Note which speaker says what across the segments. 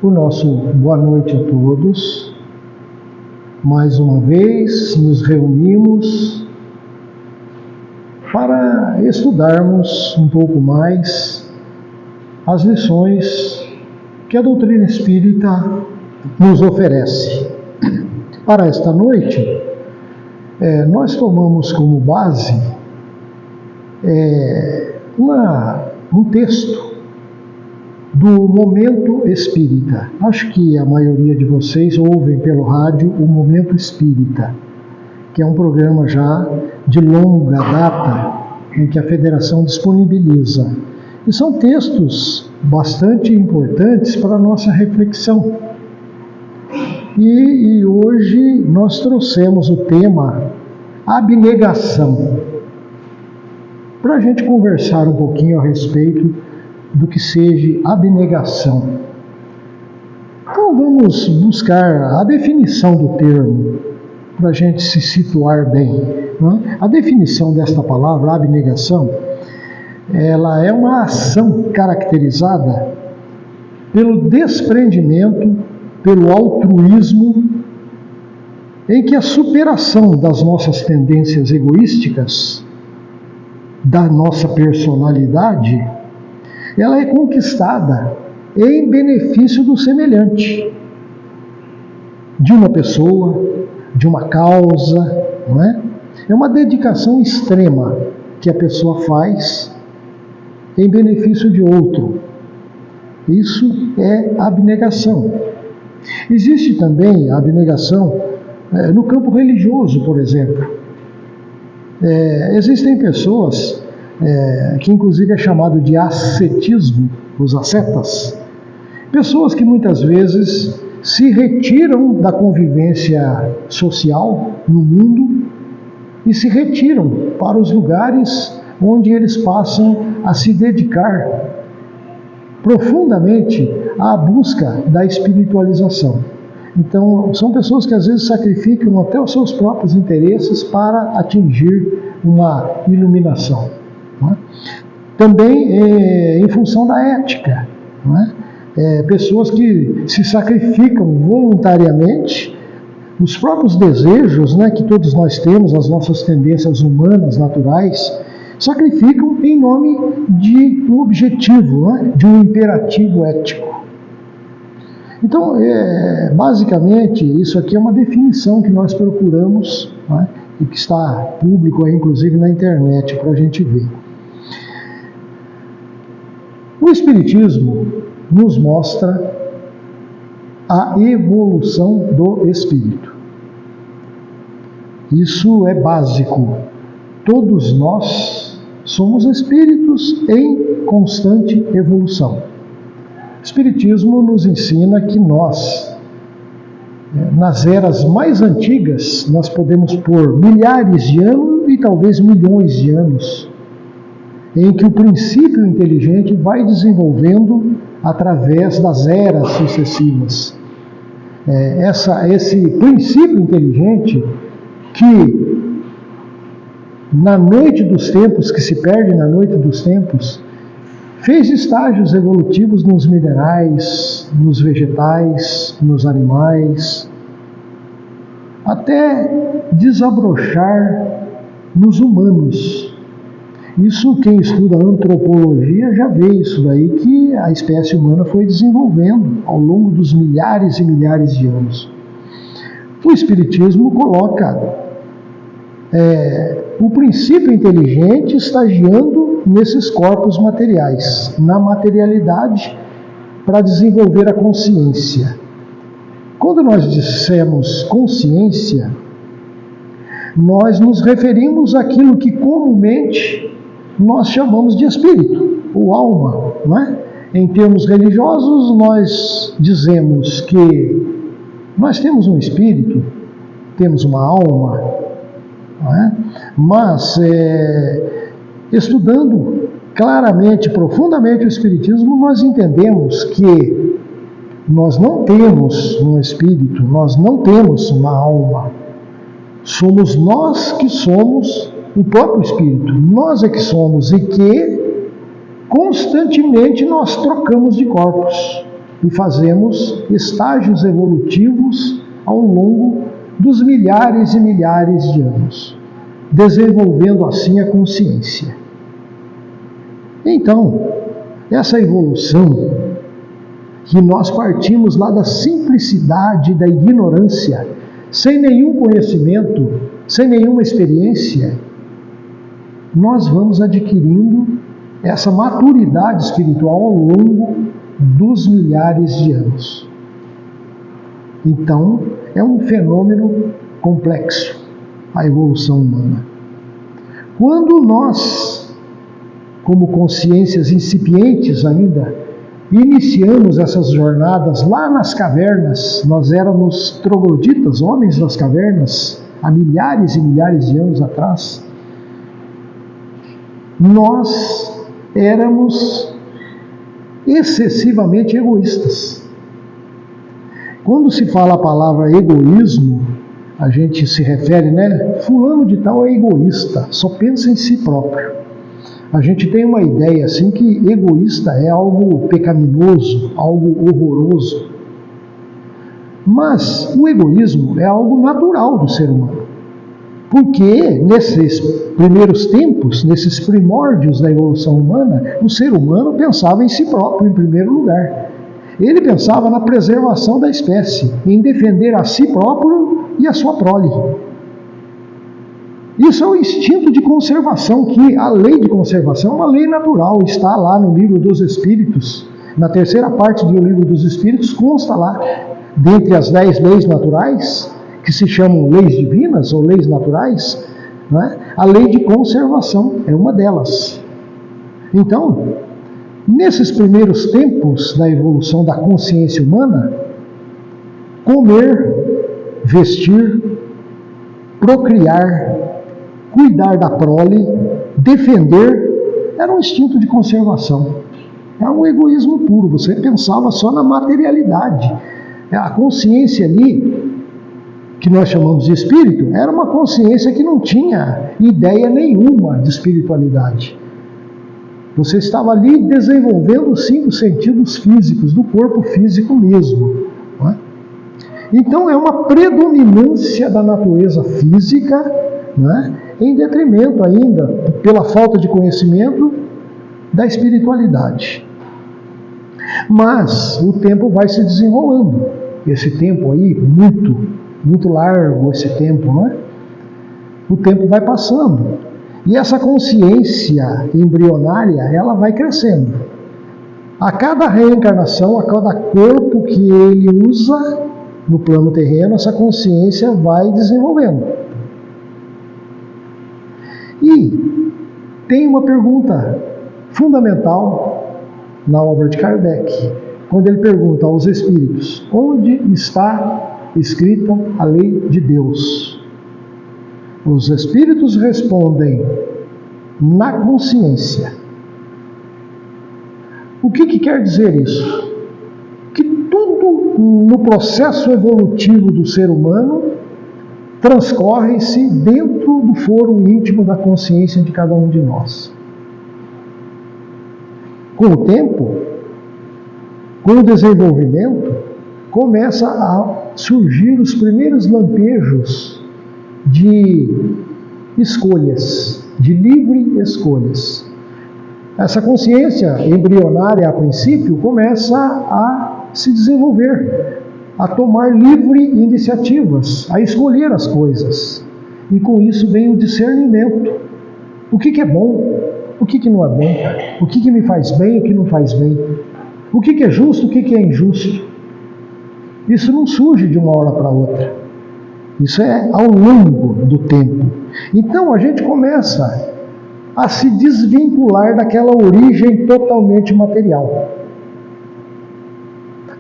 Speaker 1: O nosso boa noite a todos. Mais uma vez nos reunimos para estudarmos um pouco mais as lições que a doutrina espírita nos oferece. Para esta noite, nós tomamos como base um texto do Momento Espírita. Acho que a maioria de vocês ouvem pelo rádio o Momento Espírita, que é um programa já de longa data em que a Federação disponibiliza. E são textos bastante importantes para a nossa reflexão. E hoje nós trouxemos o tema abnegação, para a gente conversar um pouquinho a respeito do que seja abnegação. Então vamos buscar a definição do termo, para a gente se situar bem. Né? A definição desta palavra, abnegação, ela é uma ação caracterizada pelo desprendimento, pelo altruísmo, em que a superação das nossas tendências egoísticas, da nossa personalidade, ela é conquistada em benefício do semelhante, de uma pessoa, de uma causa, não é? É uma dedicação extrema que a pessoa faz em benefício de outro. Isso é abnegação. Existe também a abnegação no campo religioso, por exemplo. Existem pessoas que inclusive é chamado de ascetismo, os ascetas, pessoas que muitas vezes se retiram da convivência social no mundo e se retiram para os lugares onde eles passam a se dedicar profundamente à busca da espiritualização. Então, são pessoas que às vezes sacrificam até os seus próprios interesses para atingir uma iluminação. Também em função da ética, pessoas que se sacrificam voluntariamente, os próprios desejos que todos nós temos, as nossas tendências humanas, naturais, sacrificam em nome de um objetivo, de um imperativo ético. Então, basicamente, isso aqui é uma definição que nós procuramos, e que está público, inclusive na internet, para a gente ver. O Espiritismo nos mostra a evolução do espírito. Isso é básico. Todos nós somos espíritos em constante evolução. O Espiritismo nos ensina que nós, nas eras mais antigas, nós podemos pôr milhares de anos e talvez milhões de anos, em que o princípio inteligente vai desenvolvendo através das eras sucessivas. Esse princípio inteligente que, na noite dos tempos, que se perde na noite dos tempos, fez estágios evolutivos nos minerais, nos vegetais, nos animais, até desabrochar nos humanos. Isso, quem estuda antropologia já vê isso daí, que a espécie humana foi desenvolvendo ao longo dos milhares e milhares de anos. O Espiritismo coloca o princípio inteligente estagiando nesses corpos materiais, na materialidade, para desenvolver a consciência. Quando nós dissemos consciência, nós nos referimos àquilo que comumente nós chamamos de espírito, ou alma, não é? Em termos religiosos, nós dizemos que nós temos um espírito, temos uma alma, não é? Mas, estudando claramente, profundamente o Espiritismo, nós entendemos que nós não temos um espírito, nós não temos uma alma. Somos nós que somos o próprio Espírito. Nós é que somos e que constantemente nós trocamos de corpos. e fazemos estágios evolutivos ao longo dos milhares e milhares de anos, desenvolvendo assim a consciência. Então, essa evolução, que nós partimos lá da simplicidade, da ignorância, sem nenhum conhecimento, sem nenhuma experiência, nós vamos adquirindo essa maturidade espiritual ao longo dos milhares de anos. Então, é um fenômeno complexo, a evolução humana. Quando nós, como consciências incipientes ainda, iniciamos essas jornadas lá nas cavernas, nós éramos trogloditas, homens das cavernas, há milhares e milhares de anos atrás, nós éramos excessivamente egoístas. Quando se fala a palavra egoísmo, a gente se refere, fulano de tal é egoísta, só pensa em si próprio. A gente tem uma ideia assim que egoísta é algo pecaminoso, algo horroroso. Mas o egoísmo é algo natural do ser humano. Porque nesses primeiros tempos, nesses primórdios da evolução humana, o ser humano pensava em si próprio em primeiro lugar. Ele pensava na preservação da espécie, em defender a si próprio e a sua prole. Isso é o instinto de conservação, que a lei de conservação é uma lei natural, está lá no Livro dos Espíritos. Na terceira parte do Livro dos Espíritos consta lá, dentre as 10 leis naturais, que se chamam leis divinas ou leis naturais, a lei de conservação é uma delas. Então, nesses primeiros tempos da evolução da consciência humana, comer, vestir, procriar, cuidar da prole, defender, era um instinto de conservação. Era um egoísmo puro, você pensava só na materialidade. A consciência ali, que nós chamamos de espírito, era uma consciência que não tinha ideia nenhuma de espiritualidade. Você estava ali desenvolvendo os 5 sentidos físicos, do corpo físico mesmo. Então é uma predominância da natureza física, em detrimento ainda, pela falta de conhecimento, da espiritualidade. Mas o tempo vai se desenrolando. Esse tempo aí, muito largo esse tempo, O tempo vai passando. E essa consciência embrionária, ela vai crescendo. A cada reencarnação, a cada corpo que ele usa no plano terreno, essa consciência vai desenvolvendo. E tem uma pergunta fundamental na obra de Kardec, quando ele pergunta aos espíritos: onde está escrita a lei de Deus? Os espíritos respondem: na consciência. O que quer dizer isso? Que tudo no processo evolutivo do ser humano transcorre-se dentro do foro íntimo da consciência de cada um de nós. Com o tempo, com o desenvolvimento, começa a surgir os primeiros lampejos de escolhas, de livre escolhas. Essa consciência embrionária, a princípio, começa a se desenvolver, a tomar livre iniciativas, a escolher as coisas. E com isso vem o discernimento. O que é bom, o que não é bom, o que me faz bem, o que não faz bem, o que é justo, o que é injusto. Isso não surge de uma hora para outra. Isso é ao longo do tempo. Então a gente começa a se desvincular daquela origem totalmente material.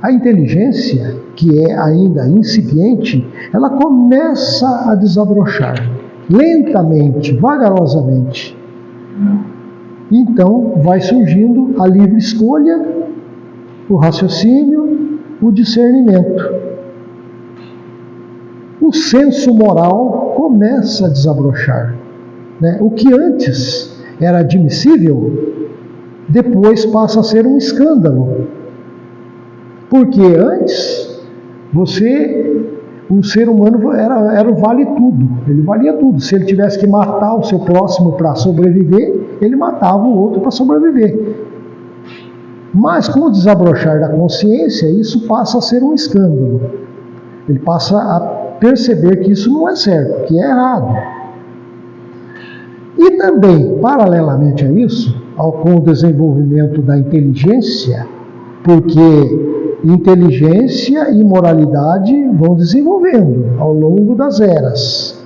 Speaker 1: A inteligência, que é ainda incipiente, ela começa a desabrochar, lentamente, vagarosamente. Então vai surgindo a livre escolha, o raciocínio, o discernimento. O senso moral começa a desabrochar. O que antes era admissível, depois passa a ser um escândalo. Porque antes, o ser humano era o vale tudo, ele valia tudo. Se ele tivesse que matar o seu próximo para sobreviver, ele matava o outro para sobreviver. Mas com o desabrochar da consciência, isso passa a ser um escândalo. Ele passa a perceber que isso não é certo, que é errado. E também, paralelamente a isso, com o desenvolvimento da inteligência, porque inteligência e moralidade vão desenvolvendo ao longo das eras.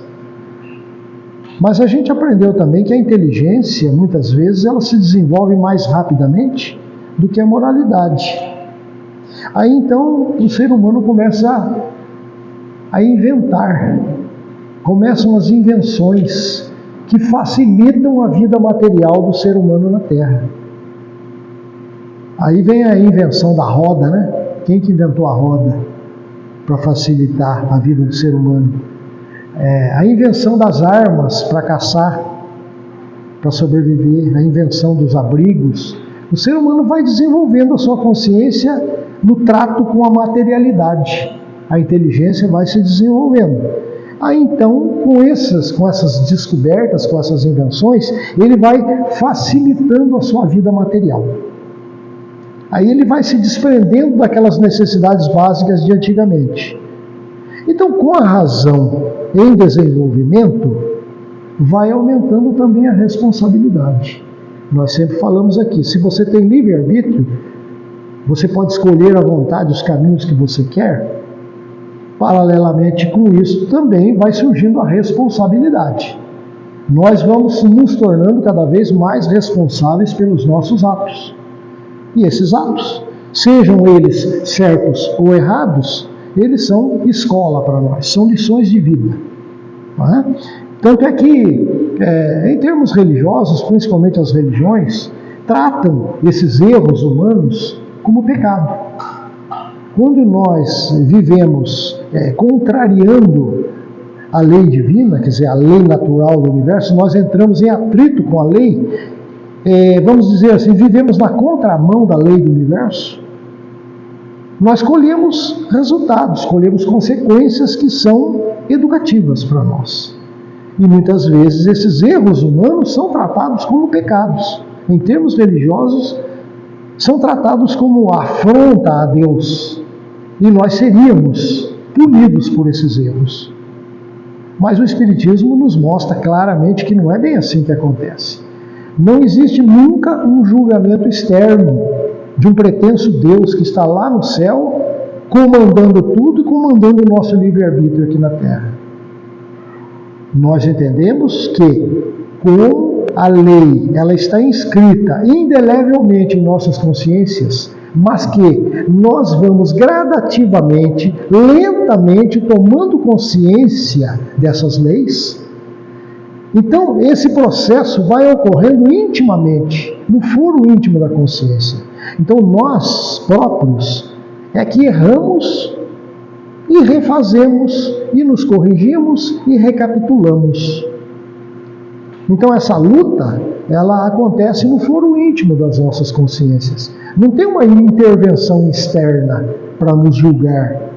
Speaker 1: Mas a gente aprendeu também que a inteligência, muitas vezes, ela se desenvolve mais rapidamente do que a moralidade. Aí então o ser humano começa a inventar, começam as invenções que facilitam a vida material do ser humano na Terra. Aí vem a invenção da roda, né? Quem que inventou a roda para facilitar a vida do ser humano? A invenção das armas para caçar, para sobreviver, a invenção dos abrigos. O ser humano vai desenvolvendo a sua consciência no trato com a materialidade. A inteligência vai se desenvolvendo. Aí então, com essas descobertas, com essas invenções, ele vai facilitando a sua vida material. Aí ele vai se desprendendo daquelas necessidades básicas de antigamente. Então, com a razão em desenvolvimento, vai aumentando também a responsabilidade. Nós sempre falamos aqui, se você tem livre-arbítrio, você pode escolher à vontade os caminhos que você quer. Paralelamente com isso, também vai surgindo a responsabilidade. Nós vamos nos tornando cada vez mais responsáveis pelos nossos atos. E esses atos, sejam eles certos ou errados, eles são escola para nós, são lições de vida. Não é? Tanto é que, em termos religiosos, principalmente as religiões, tratam esses erros humanos como pecado. Quando nós vivemos contrariando a lei divina, quer dizer, a lei natural do universo, nós entramos em atrito com a lei, vamos dizer assim, vivemos na contramão da lei do universo, nós colhemos resultados, colhemos consequências que são educativas para nós. E muitas vezes esses erros humanos são tratados como pecados. Em termos religiosos, são tratados como afronta a Deus. E nós seríamos punidos por esses erros. Mas o Espiritismo nos mostra claramente que não é bem assim que acontece. Não existe nunca um julgamento externo de um pretenso Deus que está lá no céu, comandando tudo e comandando o nosso livre-arbítrio aqui na Terra. Nós entendemos que, com a lei, ela está inscrita indelevelmente em nossas consciências, mas que nós vamos gradativamente, lentamente, tomando consciência dessas leis. Então, esse processo vai ocorrendo intimamente, no foro íntimo da consciência. Então, nós próprios é que erramos e refazemos, e nos corrigimos e recapitulamos. Então, essa luta, ela acontece no foro íntimo das nossas consciências. Não tem uma intervenção externa para nos julgar.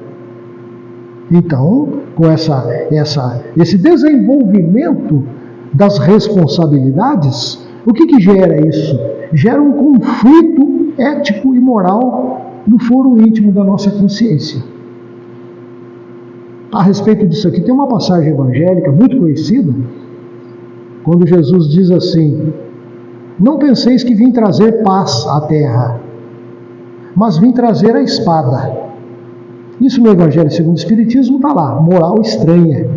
Speaker 1: Então, com esse desenvolvimento das responsabilidades, o que gera isso? Gera um conflito ético e moral no foro íntimo da nossa consciência. A respeito disso aqui, tem uma passagem evangélica muito conhecida, quando Jesus diz assim: não penseis que vim trazer paz à terra, mas vim trazer a espada. Isso no Evangelho segundo o Espiritismo está lá, moral estranha.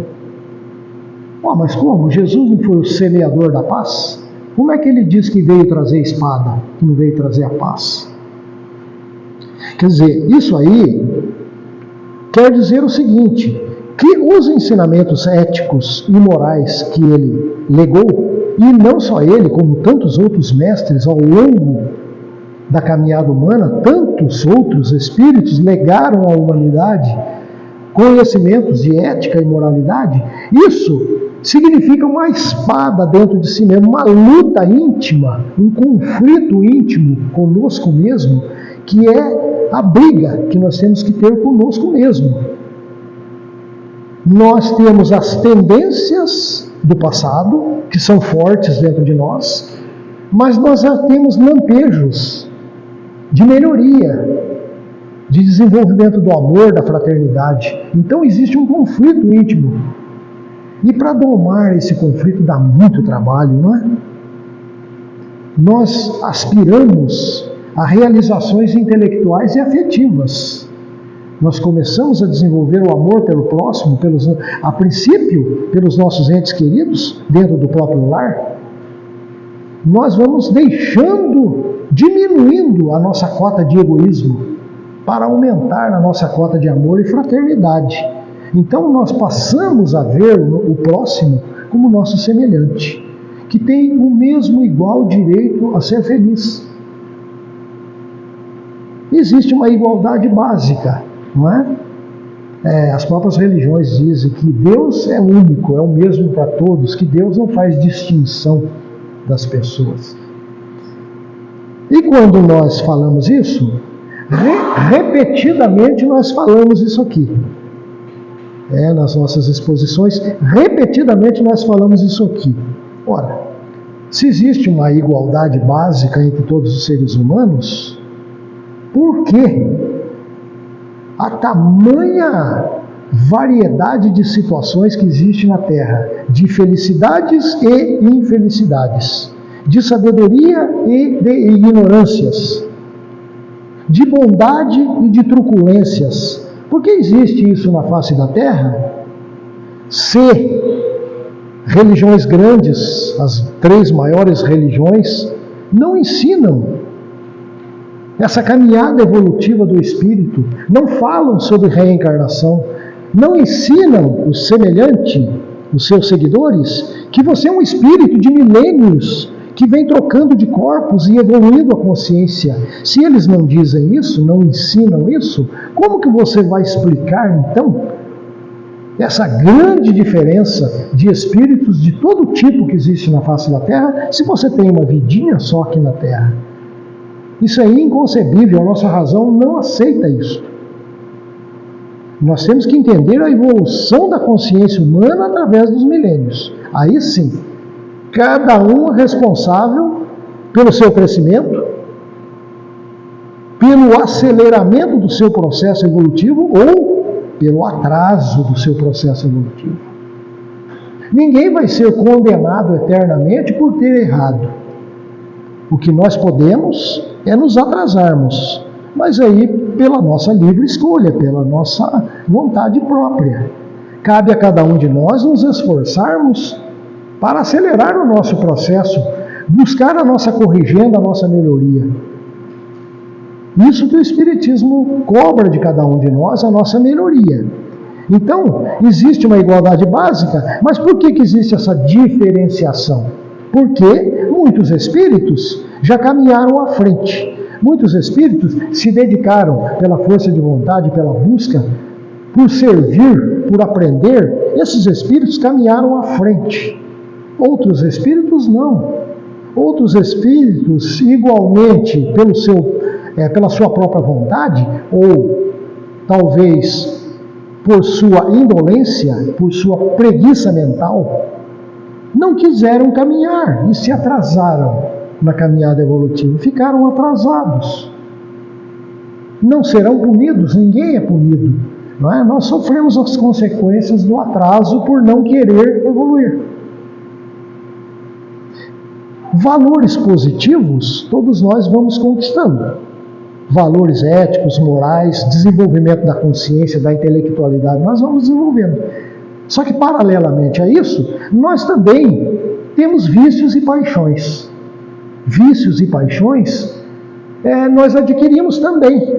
Speaker 1: Mas como? Jesus não foi o semeador da paz? Como é que ele diz que veio trazer a espada, que não veio trazer a paz? Quer dizer, isso aí quer dizer o seguinte, que os ensinamentos éticos e morais que ele legou, e não só ele, como tantos outros mestres ao longo da caminhada humana, tantos outros espíritos legaram à humanidade conhecimentos de ética e moralidade, isso significa uma espada dentro de si mesmo, uma luta íntima, um conflito íntimo conosco mesmo, que é a briga que nós temos que ter conosco mesmo. Nós temos as tendências do passado, que são fortes dentro de nós, mas nós já temos lampejos de melhoria, de desenvolvimento do amor, da fraternidade. Então existe um conflito íntimo. E para domar esse conflito dá muito trabalho, não é? Nós aspiramos a realizações intelectuais e afetivas. Nós começamos a desenvolver o amor pelo próximo, a princípio pelos nossos entes queridos, dentro do próprio lar. Nós vamos diminuindo a nossa cota de egoísmo para aumentar a nossa cota de amor e fraternidade. Então nós passamos a ver o próximo como nosso semelhante, que tem o mesmo igual direito a ser feliz. Existe uma igualdade básica, não é? As próprias religiões dizem que Deus é único, é o mesmo para todos, que Deus não faz distinção das pessoas. E quando nós falamos isso, repetidamente nós falamos isso aqui. Nas nossas exposições, repetidamente nós falamos isso aqui. Ora, se existe uma igualdade básica entre todos os seres humanos, por que a tamanha variedade de situações que existe na Terra, de felicidades e infelicidades, de sabedoria e de ignorâncias, de bondade e de truculências? Por que existe isso na face da Terra? Se religiões grandes, as 3 maiores religiões, não ensinam essa caminhada evolutiva do espírito, não falam sobre reencarnação, não ensinam o semelhante, os seus seguidores, que você é um espírito de milênios, que vem trocando de corpos e evoluindo a consciência. Se eles não dizem isso, não ensinam isso, como que você vai explicar, então, essa grande diferença de espíritos de todo tipo que existe na face da Terra, se você tem uma vidinha só aqui na Terra? Isso é inconcebível, a nossa razão não aceita isso. Nós temos que entender a evolução da consciência humana através dos milênios. Aí sim, cada um é responsável pelo seu crescimento, pelo aceleramento do seu processo evolutivo ou pelo atraso do seu processo evolutivo. Ninguém vai ser condenado eternamente por ter errado. O que nós podemos é nos atrasarmos, mas aí pela nossa livre escolha, pela nossa vontade própria. Cabe a cada um de nós nos esforçarmos para acelerar o nosso processo, buscar a nossa corrigenda, a nossa melhoria. Isso que o Espiritismo cobra de cada um de nós, a nossa melhoria. Então, existe uma igualdade básica, mas por que existe essa diferenciação? Porque muitos espíritos já caminharam à frente. Muitos espíritos se dedicaram pela força de vontade, pela busca, por servir, por aprender. Esses espíritos caminharam à frente. Outros espíritos não. Outros espíritos, igualmente, pela sua própria vontade, ou talvez por sua indolência, por sua preguiça mental, não quiseram caminhar e se atrasaram na caminhada evolutiva, ficaram atrasados. Não serão punidos, ninguém é punido, não é? Nós sofremos as consequências do atraso por não querer evoluir. Valores positivos, todos nós vamos conquistando. Valores éticos, morais, desenvolvimento da consciência, da intelectualidade, nós vamos desenvolvendo. Só que, paralelamente a isso, nós também temos vícios e paixões. Vícios e paixões nós adquirimos também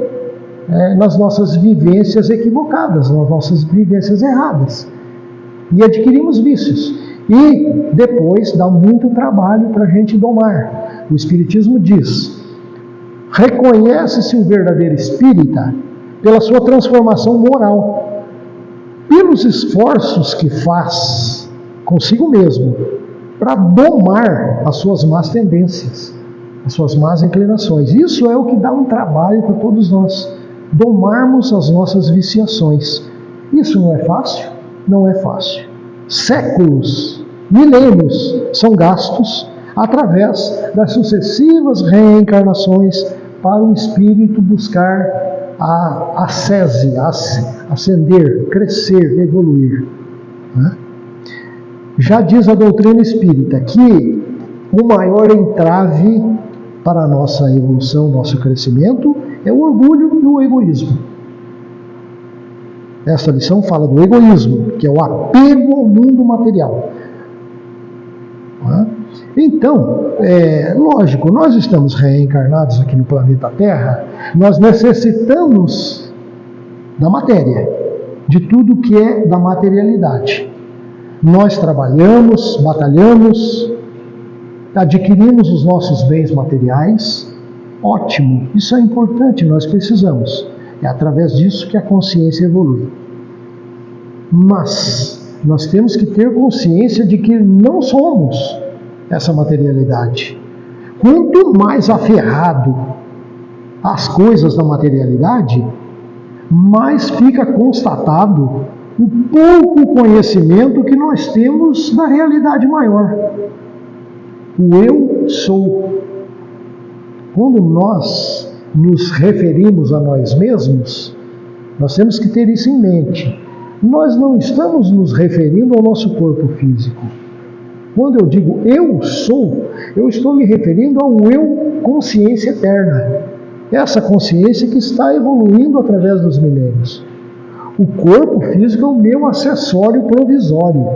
Speaker 1: nas nossas vivências equivocadas, nas nossas vivências erradas. E adquirimos vícios. E depois dá muito trabalho para a gente domar. O Espiritismo diz: reconhece-se o verdadeiro espírita pela sua transformação moral, pelos esforços que faz consigo mesmo para domar as suas más tendências, as suas más inclinações. Isso é o que dá um trabalho para todos nós. domarmos as nossas viciações. Isso não é fácil? Não é fácil. Séculos, milênios são gastos através das sucessivas reencarnações para o espírito buscar a ascese, ascender, crescer, evoluir. Já diz a doutrina espírita que o maior entrave para a nossa evolução, nosso crescimento, é o orgulho e o egoísmo. Esta lição fala do egoísmo, que é o apego ao mundo material. Então, lógico, nós estamos reencarnados aqui no planeta Terra, nós necessitamos da matéria, de tudo que é da materialidade. Nós trabalhamos, batalhamos, adquirimos os nossos bens materiais. Ótimo, isso é importante, nós precisamos. É através disso que a consciência evolui. Mas nós temos que ter consciência de que não somos essa materialidade. Quanto mais aferrado às coisas da materialidade, mais fica constatado o pouco conhecimento que nós temos da realidade maior. O eu sou. Quando nós nos referimos a nós mesmos, nós temos que ter isso em mente. Nós não estamos nos referindo ao nosso corpo físico. Quando eu digo eu sou, eu estou me referindo ao eu consciência eterna. Essa consciência que está evoluindo através dos milênios. O corpo físico é o meu acessório provisório.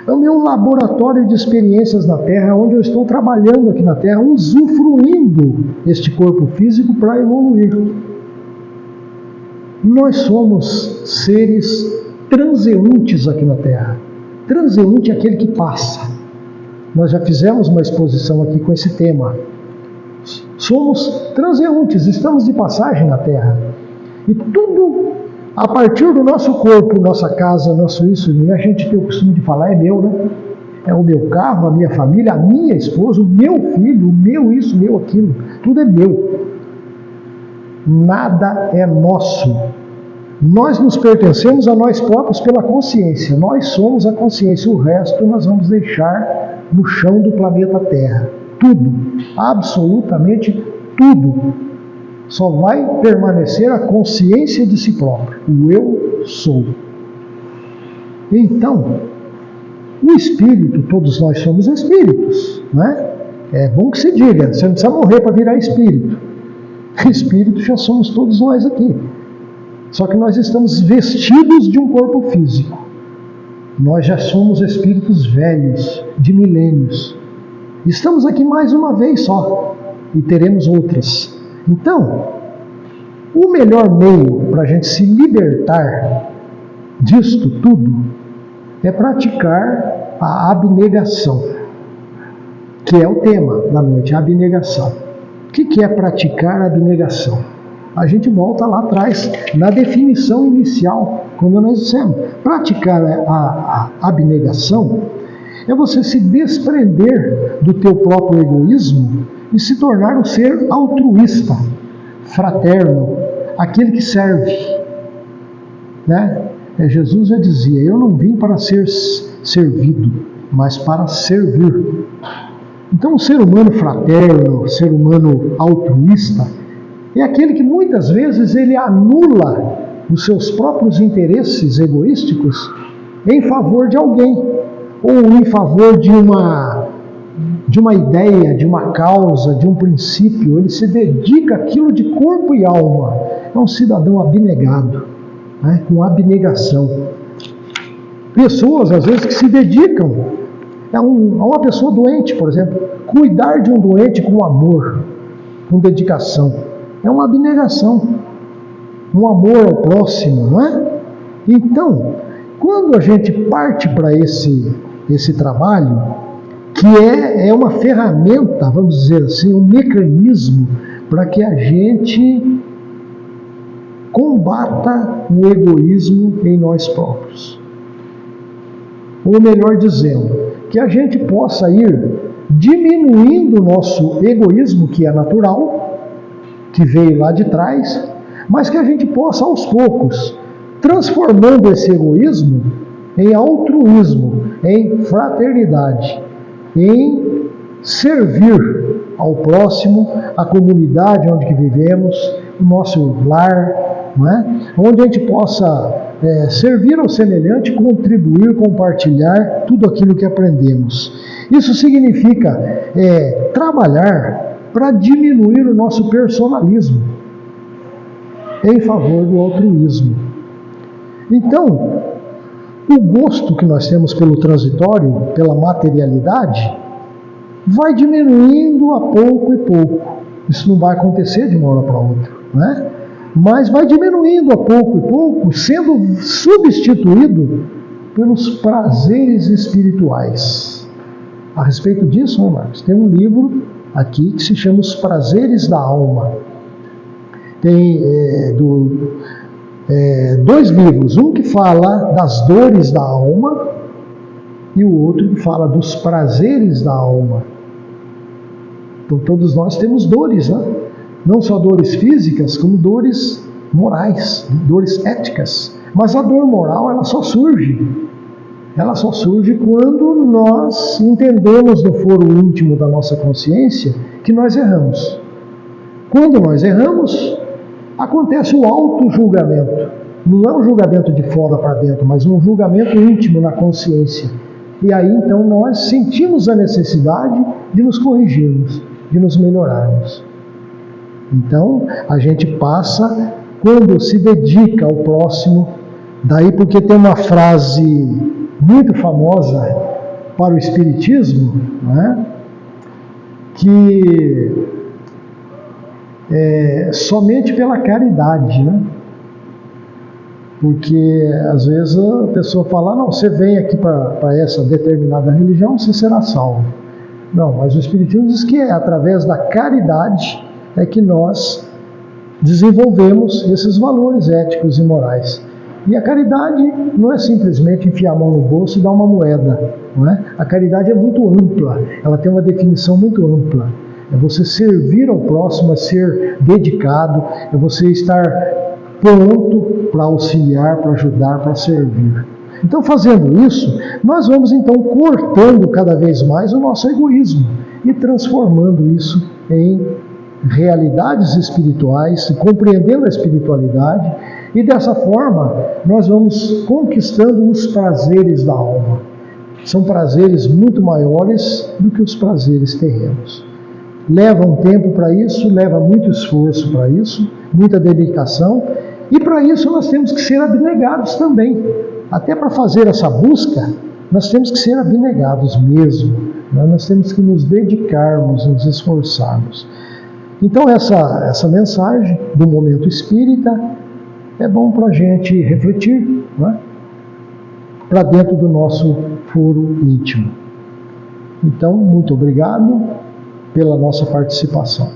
Speaker 1: É o meu laboratório de experiências na Terra, onde eu estou trabalhando aqui na Terra, usufruindo este corpo físico para evoluir. Nós somos seres transeuntes aqui na Terra. Transeunte é aquele que passa. Nós já fizemos uma exposição aqui com esse tema. Somos transeuntes, estamos de passagem na Terra. E tudo a partir do nosso corpo, nossa casa, nosso isso, a gente tem o costume de falar, é meu, né? É o meu carro, a minha família, a minha esposa, o meu filho, o meu isso, o meu aquilo. Tudo é meu. Nada é nosso. Nós nos pertencemos a nós próprios pela consciência. Nós somos a consciência. O resto nós vamos deixar no chão do planeta Terra. Tudo. Absolutamente tudo. Só vai permanecer a consciência de si próprio. O eu sou. Então, o espírito, todos nós somos espíritos, né? É bom que se diga, você não precisa morrer para virar espírito. Espírito já somos todos nós aqui. Só que nós estamos vestidos de um corpo físico. Nós já somos espíritos velhos, de milênios. Estamos aqui mais uma vez só, e teremos outras. Então, o melhor meio para a gente se libertar disto tudo é praticar a abnegação, que é o tema da noite, a abnegação. O que é praticar a abnegação? A gente volta lá atrás, na definição inicial, quando nós dissemos, praticar a abnegação é você se desprender do teu próprio egoísmo e se tornar um ser altruísta, fraterno, aquele que serve. Né? Jesus já dizia, eu não vim para ser servido, mas para servir. Então o ser humano fraterno, o ser humano altruísta, é aquele que muitas vezes ele anula os seus próprios interesses egoísticos em favor de alguém, ou em favor de uma ideia, de uma causa, de um princípio. Ele se dedica àquilo de corpo e alma. É um cidadão abnegado, né? Com abnegação. Pessoas, às vezes, que se dedicam a uma pessoa doente, por exemplo, cuidar de um doente com amor, com dedicação. É uma abnegação, um amor ao próximo, não é? Então, quando a gente parte para esse trabalho, que é uma ferramenta, vamos dizer assim, um mecanismo para que a gente combata o egoísmo em nós próprios. Ou melhor dizendo, que a gente possa ir diminuindo o nosso egoísmo, que é natural, que veio lá de trás, mas que a gente possa, aos poucos, transformando esse egoísmo em altruísmo, em fraternidade, em servir ao próximo, à comunidade onde que vivemos, o nosso lar, não é? Onde a gente possa servir ao semelhante, contribuir, compartilhar tudo aquilo que aprendemos. Isso significa trabalhar para diminuir o nosso personalismo em favor do altruísmo. Então, o gosto que nós temos pelo transitório, pela materialidade, vai diminuindo a pouco e pouco. Isso não vai acontecer de uma hora para outra, né? Mas vai diminuindo a pouco e pouco, sendo substituído pelos prazeres espirituais. A respeito disso, Marcos, tem um livro aqui que se chama Os Prazeres da Alma. Tem dois livros, um que fala das dores da alma e o outro que fala dos prazeres da alma. Então todos nós temos dores, né? Não só dores físicas, como dores morais, dores éticas. Mas a dor moral, ela só surge quando nós entendemos no foro íntimo da nossa consciência que nós erramos. Quando nós erramos, acontece o auto-julgamento. Não é um julgamento de fora para dentro, mas um julgamento íntimo na consciência. E aí, então, nós sentimos a necessidade de nos corrigirmos, de nos melhorarmos. Então, a gente passa, quando se dedica ao próximo, daí porque tem uma frase muito famosa para o Espiritismo, né, que somente pela caridade, né? Porque às vezes a pessoa fala, não, você vem aqui para essa determinada religião, você será salvo. Não, mas o Espiritismo diz que é através da caridade é que nós desenvolvemos esses valores éticos e morais. E a caridade não é simplesmente enfiar a mão no bolso e dar uma moeda, não é? A caridade é muito ampla, ela tem uma definição muito ampla. É você servir ao próximo, é ser dedicado, é você estar pronto para auxiliar, para ajudar, para servir. Então, fazendo isso, nós vamos então cortando cada vez mais o nosso egoísmo e transformando isso em realidades espirituais, compreendendo a espiritualidade, e dessa forma nós vamos conquistando os prazeres da alma. São prazeres muito maiores do que os prazeres terrenos. Leva um tempo para isso, leva muito esforço para isso, muita dedicação, e para isso nós temos que ser abnegados também. Até para fazer essa busca, nós temos que ser abnegados mesmo, né? Nós temos que nos dedicarmos, nos esforçarmos. Então essa mensagem do Momento Espírita é bom para a gente refletir, né? Para dentro do nosso foro íntimo. Então, muito obrigado pela nossa participação.